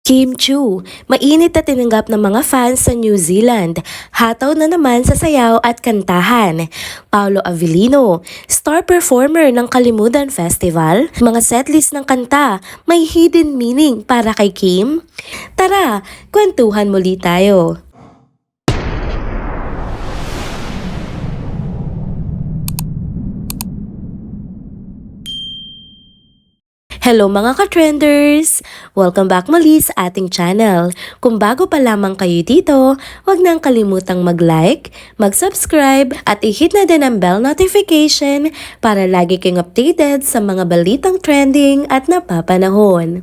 Kim Chiu, mainit na tinanggap ng mga fans sa New Zealand. Hataw na naman sa sayaw at kantahan. Paolo Avellino, star performer ng Kalimutan Festival. Mga setlist ng kanta, may hidden meaning para kay Kim? Tara, kwentuhan muli tayo. Hello mga ka-trenders! Welcome back muli sa ating channel. Kung bago pa lamang kayo dito, huwag nang kalimutang mag-like, mag-subscribe at i-hit na din ang bell notification para lagi kayong updated sa mga balitang trending at napapanahon.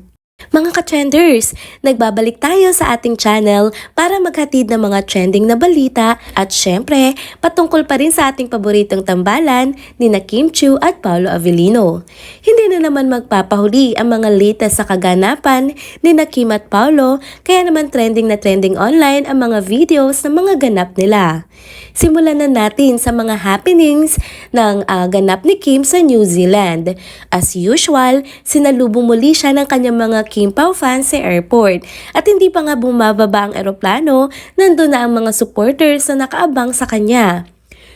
Mga ka-trenders, nagbabalik tayo sa ating channel para maghatid ng mga trending na balita at syempre, patungkol pa rin sa ating paboritong tambalan ni Kim Chiu at Paolo Avellino. Hindi na naman magpapahuli ang mga latest sa kaganapan ni Kim at Paolo, kaya naman trending na trending online ang mga videos ng mga ganap nila. Simulan na natin sa mga happenings ng ganap ni Kim sa New Zealand. As usual, sinalubong muli siya ng kanyang mga Kim Pao fans sa airport. At hindi pa nga bumababa ang eroplano, nandun na ang mga supporters na nakaabang sa kanya.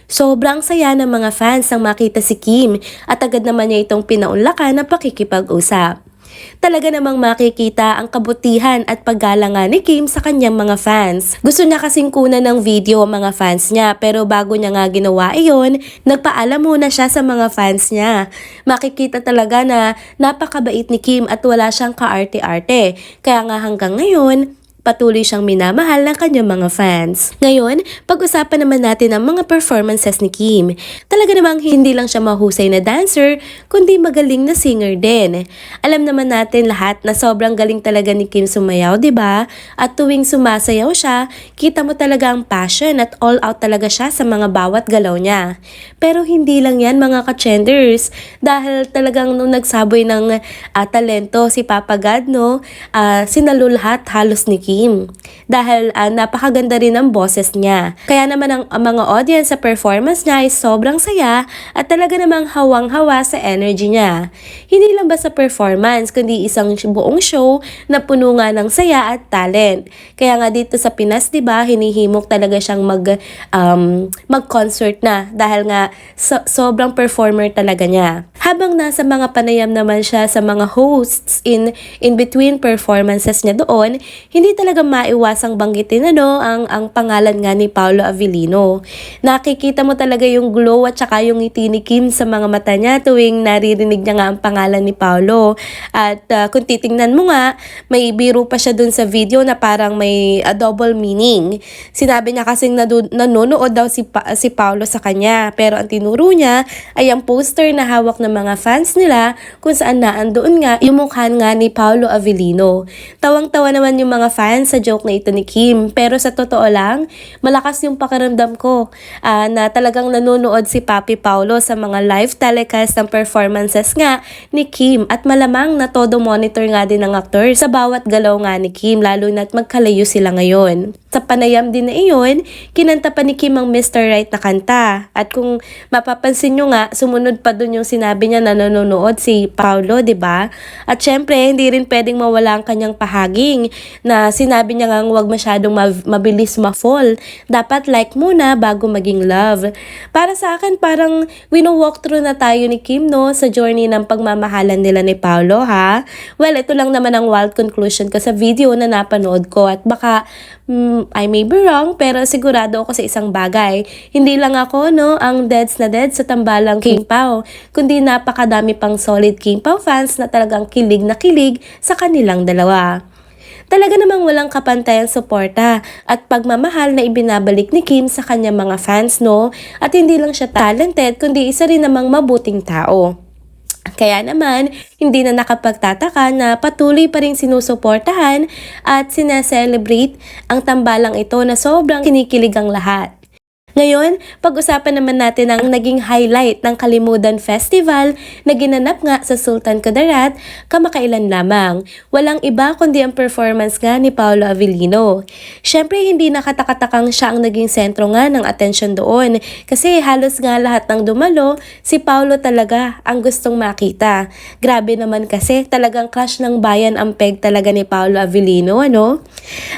Sobrang saya ng mga fans ang makita si Kim at agad naman niya itong pinaunlakan na pakikipag-usap. Talaga namang makikita ang kabutihan at paggalangan ni Kim sa kanyang mga fans. Gusto niya kasing kunan ng video ang mga fans niya, pero bago niya nga ginawa iyon, nagpaalam muna siya sa mga fans niya. Makikita talaga na napakabait ni Kim at wala siyang kaarte-arte. Kaya nga hanggang ngayon, patuloy siyang minamahal ng kanyang mga fans. Ngayon, pag-usapan naman natin ang mga performances ni Kim. Talaga namang hindi lang siya mahusay na dancer, kundi magaling na singer din. Alam naman natin lahat na sobrang galing talaga ni Kim sumayaw, 'di ba? At tuwing sumasayaw siya, kita mo talaga ang passion at all out talaga siya sa mga bawat galaw niya. Pero hindi lang 'yan mga ka-trenders, dahil talagang nung nagsaboy ng talento si Papa God, no, sinalulhat halos ni Kim. Dahil napakaganda rin ang boses niya. Kaya naman ang mga audience sa performance niya ay sobrang saya at talaga namang hawang-hawa sa energy niya. Hindi lang ba sa performance, kundi isang buong show na puno nga ng saya at talent. Kaya nga dito sa Pinas, diba, hinihimok talaga siyang mag-concert na dahil nga sobrang performer talaga niya. Habang nasa mga panayam naman siya sa mga hosts in between performances niya doon, hindi talaga maiwasang banggitin ang pangalan nga ni Paolo Avellino. Nakikita mo talaga yung glow at saka yung ngiti ni Kim sa mga mata niya tuwing naririnig niya nga ang pangalan ni Paolo. At kung titingnan mo nga, may biro pa siya dun sa video na parang may double meaning. Sinabi niya kasing nanonood daw si Paolo sa kanya, pero ang tinuro niya ay ang poster na hawak ng mga fans nila kung saan naandoon nga yung mukha nga ni Paolo Avellino. Tawang-tawa naman yung mga fans sa joke na ito ni Kim, pero sa totoo lang, malakas yung pakiramdam ko na talagang nanonood si Papi Paolo sa mga live telecast ng performances nga ni Kim at malamang na todo monitor nga din ng aktor sa bawat galaw nga ni Kim, lalo na't magkalayo sila ngayon. Sa panayam din na iyon, kinanta pa ni Kim ang Mr. Right na kanta. At kung mapapansin nyo nga, sumunod pa dun yung sinabi niya na nanonood si Paolo, 'di ba? At syempre, hindi rin pwedeng mawala ang kanyang pahaging na sinabi niya nga huwag masyadong mabilis ma-fall. Dapat like muna bago maging love. Para sa akin, parang wino-walk through na tayo ni Kim, no, sa journey ng pagmamahalan nila ni Paolo, ha? Well, ito lang naman ang wild conclusion ko sa video na napanood ko at baka I may be wrong, pero sigurado ako sa isang bagay. Hindi lang ako, no, ang deads na dead sa tambalang Kim Pao, kundi napakadami pang solid Kim Pao fans na talagang kilig na kilig sa kanilang dalawa. Talaga namang walang kapantayang suporta at pagmamahal na ibinabalik ni Kim sa kanyang mga fans, no? At hindi lang siya talented, kundi isa rin namang mabuting tao. Kaya naman, hindi na nakapagtataka na patuloy pa rin sinusuportahan at sinaselebrate ang tambalang ito na sobrang kinikilig ang lahat. Ngayon, pag-usapan naman natin ang naging highlight ng Kalimutan Festival na ginanap nga sa Sultan Kudarat kamakailan lamang. Walang iba kundi ang performance nga ni Paolo Avellino. Syempre, hindi nakatakatakang siya ang naging sentro nga ng atensyon doon kasi halos nga lahat ng dumalo, si Paolo talaga ang gustong makita. Grabe naman kasi talagang crush ng bayan ang peg talaga ni Paolo Avellino, ano?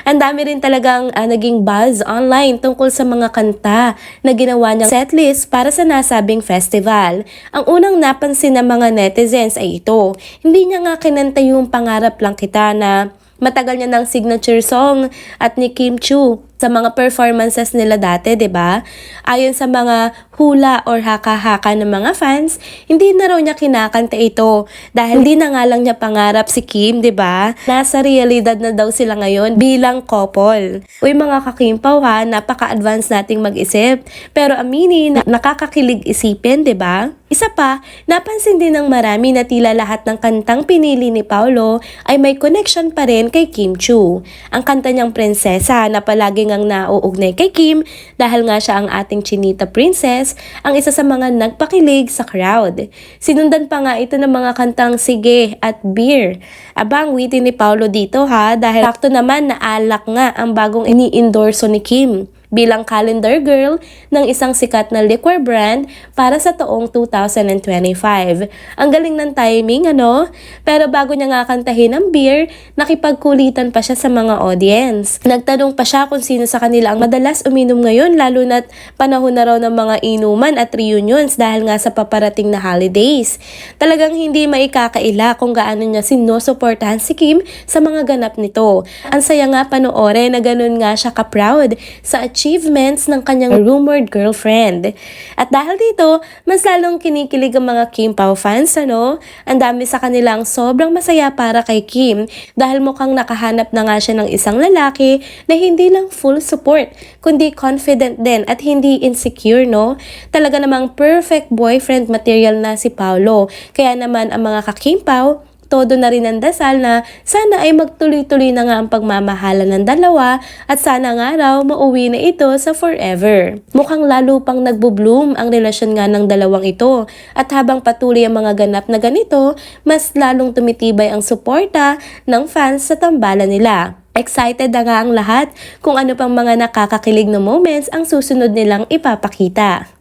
Ang dami rin talagang naging buzz online tungkol sa mga kanta na ginawa niyang setlist para sa nasabing festival. Ang unang napansin ng mga netizens ay ito. Hindi niya nga kinanta yung Pangarap Lang Kita na matagal niya ng signature song at ni Kim Chiu sa mga performances nila dati, 'di ba? Ayon sa mga hula or haka-haka ng mga fans, hindi na raw niya kinakanta ito dahil hindi na nga lang niya pangarap si Kim, 'di ba? Nasa realidad na daw sila ngayon bilang couple. Uy mga kakimpaw ha, napaka-advance nating mag-isip. Pero aminin, nakakakilig isipin, 'di ba? Isa pa, napansin din ng marami na tila lahat ng kantang pinili ni Paolo ay may connection pa rin kay Kim Chiu. Ang kanta niyang Prinsesa na palagi ngang nauugnay kay Kim dahil nga siya ang ating Chinita Princess, ang isa sa mga nagpakilig sa crowd. Sinundan pa nga ito ng mga kantang Sige at Beer. Abang witty ni Paolo dito ha dahil sakto naman na alak nga ang bagong ini-endorso ni Kim bilang calendar girl ng isang sikat na liquor brand para sa taong 2025. Ang galing ng timing, ano? Pero bago niya nga kantahin ang Beer, nakipagkulitan pa siya sa mga audience. Nagtanong pa siya kung sino sa kanila ang madalas uminom ngayon, lalo na't panahon na raw ng mga inuman at reunions dahil nga sa paparating na holidays. Talagang hindi maikakaila kung gaano niya sinusuportahan si Kim sa mga ganap nito. Ang saya nga panoorin na ganun nga siya ka-proud sa achievements ng kanyang rumored girlfriend. At dahil dito, mas lalong kinikilig ang mga Kim Pao fans, ano? Ang dami sa kanilang sobrang masaya para kay Kim dahil mukhang nakahanap na nga siya ng isang lalaki na hindi lang full support, kundi confident din at hindi insecure, no? Talaga namang perfect boyfriend material na si Paolo. Kaya naman ang mga ka-Kim Pao, todo na rin ang dasal na sana ay magtuloy-tuloy na nga ang pagmamahalan ng dalawa at sana nga raw mauwi na ito sa forever. Mukhang lalo pang nagbo-bloom ang relasyon nga ng dalawang ito at habang patuloy ang mga ganap na ganito, mas lalong tumitibay ang suporta ng fans sa tambalan nila. Excited na nga ang lahat kung ano pang mga nakakakilig na moments ang susunod nilang ipapakita.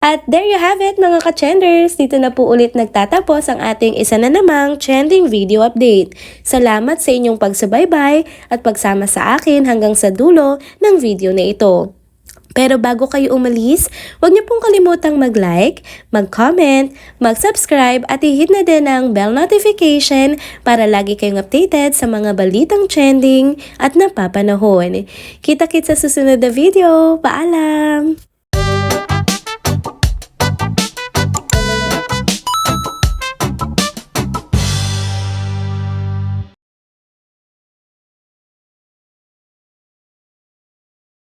At there you have it mga ka-trenders, dito na po ulit nagtatapos ang ating isa na namang trending video update. Salamat sa inyong pagsubaybay at pagsama sa akin hanggang sa dulo ng video na ito. Pero bago kayo umalis, huwag niyo pong kalimutang mag-like, mag-comment, mag-subscribe at i-hit na din ang bell notification para lagi kayong updated sa mga balitang trending at napapanahon. Kita-kits sa susunod na video. Paalam!